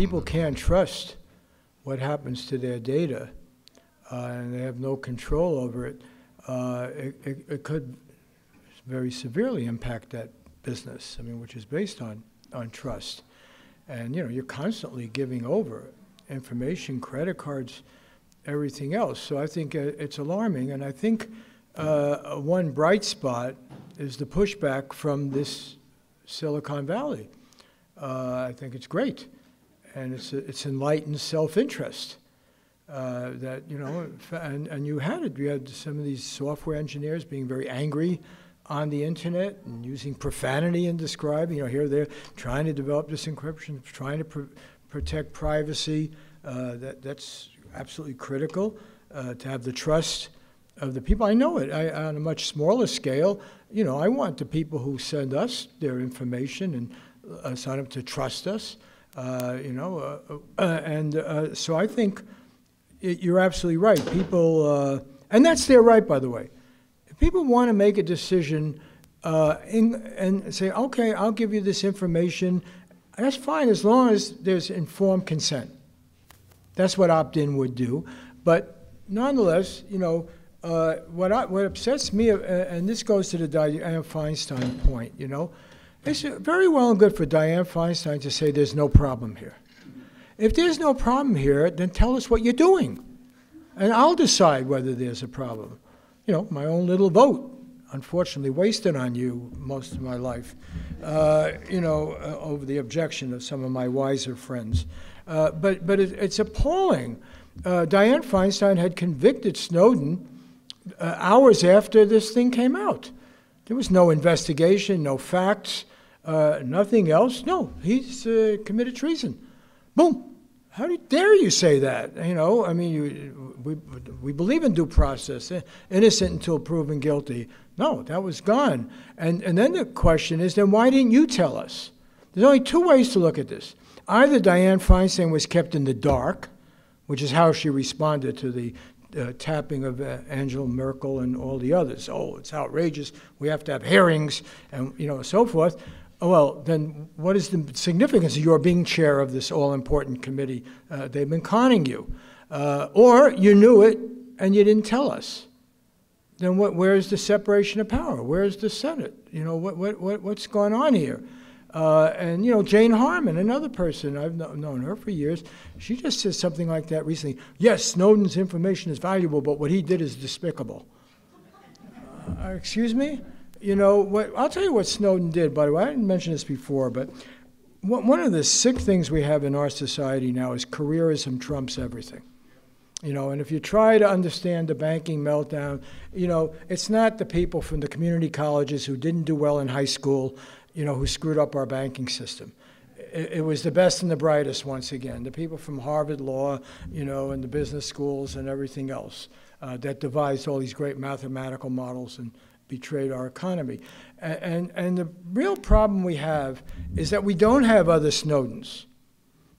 people can't trust what happens to their data, and they have no control over it, it could very severely impact that business, I mean, which is based on trust. And, you know, you're constantly giving over information, credit cards, everything else. So I think it's alarming. And I think one bright spot is the pushback from this Silicon Valley. I think it's great. And it's enlightened self-interest that, you know, and you had some of these software engineers being very angry on the internet and using profanity in describing, you know, here they're trying to develop this encryption, trying to protect privacy. That's absolutely critical to have the trust of the people. I know it. On a much smaller scale, you know, I want the people who send us their information and sign up to trust us, you know, so I think you're absolutely right. People, and that's their right, by the way. If people want to make a decision and say, okay, I'll give you this information, that's fine as long as there's informed consent. That's what opt-in would do. But nonetheless, you know, what upsets me, and this goes to the Diane Feinstein point, you know, it's very well and good for Diane Feinstein to say there's no problem here. If there's no problem here, then tell us what you're doing, and I'll decide whether there's a problem. You know, my own little vote, unfortunately wasted on you most of my life, you know, over the objection of some of my wiser friends. But it's appalling. Diane Feinstein had convicted Snowden hours after this thing came out. There was no investigation, no facts, nothing else. No, he's committed treason. Boom. How dare you say that? You know, I mean, we believe in due process, innocent until proven guilty. No, that was gone. And then the question is, then why didn't you tell us? There's only two ways to look at this. Either Diane Feinstein was kept in the dark, which is how she responded to the tapping of Angela Merkel and all the others. Oh, it's outrageous. We have to have hearings and, you know, so forth. Well, then what is the significance of your being chair of this all-important committee? They've been conning you. Or you knew it and you didn't tell us. Then where's the separation of power? Where's the Senate? You know, what's going on here? And, you know, Jane Harman, another person, I've known her for years, she just said something like that recently. Yes, Snowden's information is valuable, but what he did is despicable. Excuse me? You know, I'll tell you what Snowden did, by the way. I didn't mention this before, but one of the sick things we have in our society now is careerism trumps everything. You know, and if you try to understand the banking meltdown, you know, it's not the people from the community colleges who didn't do well in high school, you know, who screwed up our banking system. It was the best and the brightest, once again, the people from Harvard Law, you know, and the business schools and everything else that devised all these great mathematical models and betrayed our economy. And the real problem we have is that we don't have other Snowdens.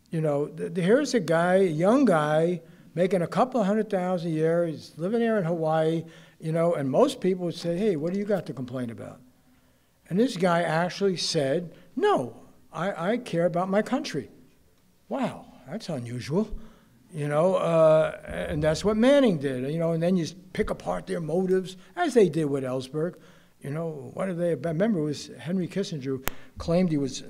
You know, here's a guy, a young guy, making a couple of $100,000 a year. He's living here in Hawaii, you know, and most people would say, hey, what do you got to complain about? And this guy actually said, no, I care about my country. Wow, that's unusual. You know, and that's what Manning did, you know, and then you pick apart their motives, as they did with Ellsberg. You know, what did they, I remember it was Henry Kissinger who claimed he was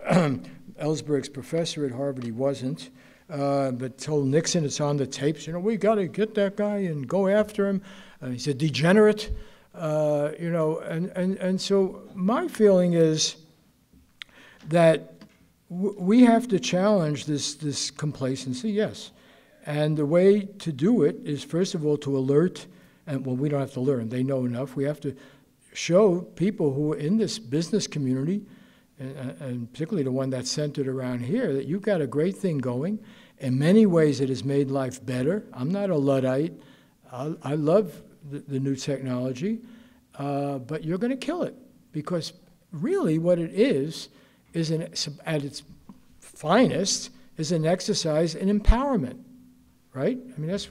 Ellsberg's professor at Harvard. He wasn't, but told Nixon, it's on the tapes, you know, we got to get that guy and go after him. He's a degenerate, you know, and so my feeling is that we have to challenge this complacency, yes. And the way to do it is, first of all, to alert, and well, we don't have to learn, they know enough. We have to show people who are in this business community, and particularly the one that's centered around here, that you've got a great thing going. In many ways, it has made life better. I'm not a Luddite. I love the new technology, but you're going to kill it, because really what it is at its finest, is an exercise in empowerment. Right? I mean, that's,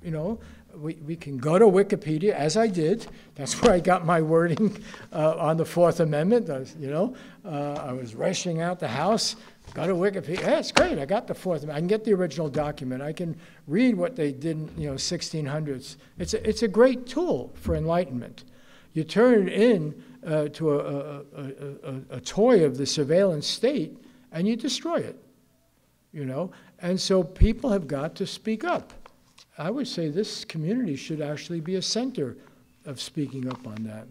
you know, we can go to Wikipedia, as I did. That's where I got my wording on the Fourth Amendment. You know, I was rushing out the house Got a Wikipedia. Yeah, it's great. I got the Fourth Amendment. I can get the original document. I can read what they did in 1600s. It's a great tool for enlightenment. You turn it in to a toy of the surveillance state, and you destroy it. And so people have got to speak up. I would say this community should actually be a center of speaking up on that.